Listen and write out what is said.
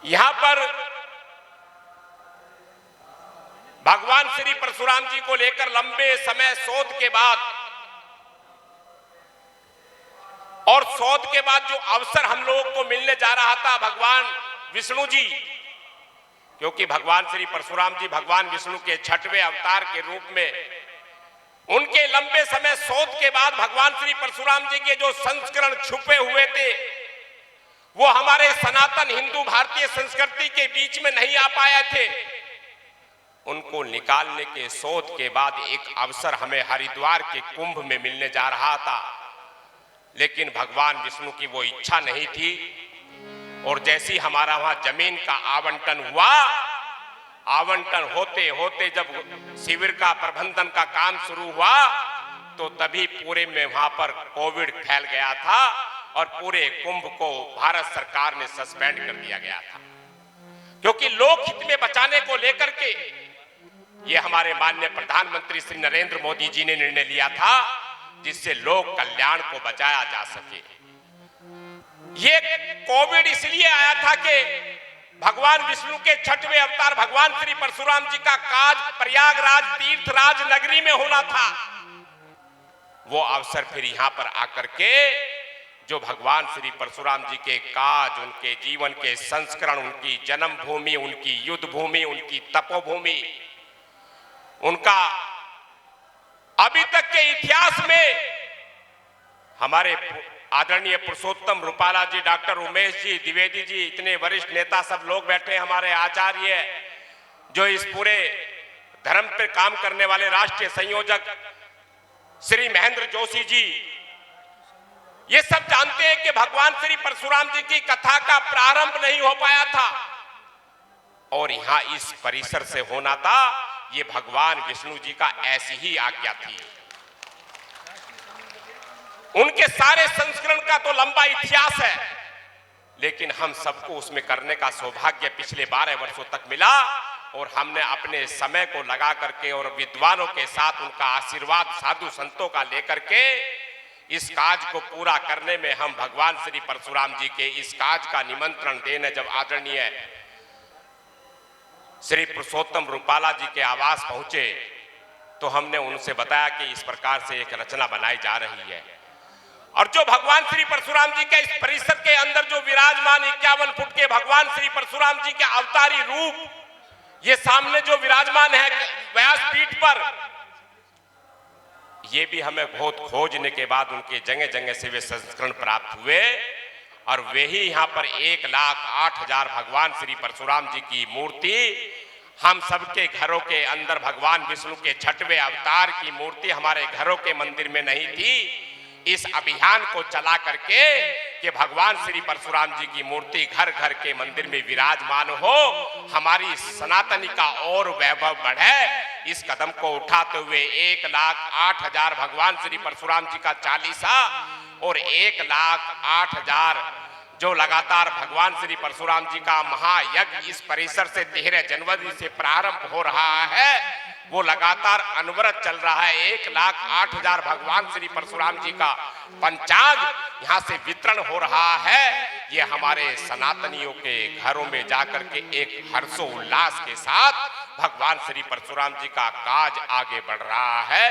यहां पर भगवान श्री परशुराम जी को लेकर लंबे समय शोध के बाद और शोध के बाद जो अवसर हम लोगों को मिलने जा रहा था भगवान विष्णु जी, क्योंकि भगवान श्री परशुराम जी भगवान विष्णु के 6वें अवतार के रूप में उनके लंबे समय शोध के बाद भगवान श्री परशुराम जी के जो संस्करण छुपे हुए थे वो हमारे सनातन हिंदू भारतीय संस्कृति के बीच में नहीं आ पाए थे। उनको निकालने के शोध के बाद एक अवसर हमें हरिद्वार के कुंभ में मिलने जा रहा था, लेकिन भगवान विष्णु की वो इच्छा नहीं थी। और जैसी हमारा वहां जमीन का आवंटन हुआ, आवंटन होते होते जब शिविर का प्रबंधन का काम शुरू हुआ तो तभी पूरे में वहां पर कोविड फैल गया था और पूरे कुंभ को भारत सरकार ने सस्पेंड कर दिया गया था, क्योंकि लोकहित में बचाने को लेकर के ये हमारे माननीय प्रधानमंत्री श्री नरेंद्र मोदी जी ने निर्णय लिया था जिससे लोक कल्याण को बचाया जा सके। ये कोविड इसलिए आया था कि भगवान विष्णु के 6वें अवतार भगवान श्री परशुराम जी का काज प्रयागराज तीर्थराज नगरी में होना था। वो अवसर फिर यहां पर आकर के जो भगवान श्री परशुराम जी के काज, उनके जीवन के संस्करण, उनकी जन्मभूमि, उनकी युद्ध भूमि, उनकी तपोभूमि, उनका अभी तक के इतिहास में हमारे आदरणीय पुरुषोत्तम रूपाला जी, डॉक्टर उमेश जी, द्विवेदी जी, इतने वरिष्ठ नेता सब लोग बैठे, हमारे आचार्य जो इस पूरे धर्म पर काम करने वाले राष्ट्रीय संयोजक श्री महेंद्र जोशी जी, ये सब जानते हैं कि भगवान श्री परशुराम जी की कथा का प्रारंभ नहीं हो पाया था और यहां इस परिसर से होना था। ये भगवान विष्णु जी का ऐसी ही आज्ञा थी। उनके सारे संस्करण का तो लंबा इतिहास है, लेकिन हम सबको उसमें करने का सौभाग्य पिछले 12 वर्षों तक मिला और हमने अपने समय को लगा करके और विद्वानों के साथ उनका आशीर्वाद साधु संतों का लेकर के इस काज को पूरा करने में हम भगवान श्री परशुराम जी के इस काज का निमंत्रण देने जब आदरणीय श्री पुरुषोत्तम रूपाला जी के आवास पहुंचे तो हमने उनसे बताया कि इस प्रकार से एक रचना बनाई जा रही है और जो भगवान श्री परशुराम जी के इस परिसर के अंदर जो विराजमान 51 फुट के भगवान श्री परशुराम जी के अवतारी रूप ये सामने जो विराजमान है व्यासपीठ पर, ये भी हमें बहुत खोजने के बाद उनके जगह जगह से वे संस्करण प्राप्त हुए और वे ही यहाँ पर 1,08,000 भगवान श्री परशुराम जी की मूर्ति हम सबके घरों के अंदर भगवान विष्णु के 6वें अवतार की मूर्ति हमारे घरों के मंदिर में नहीं थी। इस अभियान को चला करके कि भगवान श्री परशुराम जी की मूर्ति घर घर के मंदिर में विराजमान हो, हमारी सनातनी का और वैभव बढ़े, इस कदम को उठाते हुए 1,08,000 भगवान श्री परशुराम जी का चालीसा और 1,08,000 जो लगातार भगवान श्री परशुराम जी का महायज्ञ इस परिसर से 13 जनवरी से प्रारंभ हो रहा है, वो लगातार अनवरत चल रहा है। 1,08,000 भगवान श्री परशुराम जी का पंचांग यहाँ से वितरण हो रहा है। ये हमारे सनातनियों के घरों में जाकर के एक हर्षोल्लास के साथ भगवान श्री परशुराम जी का काज आगे बढ़ रहा है।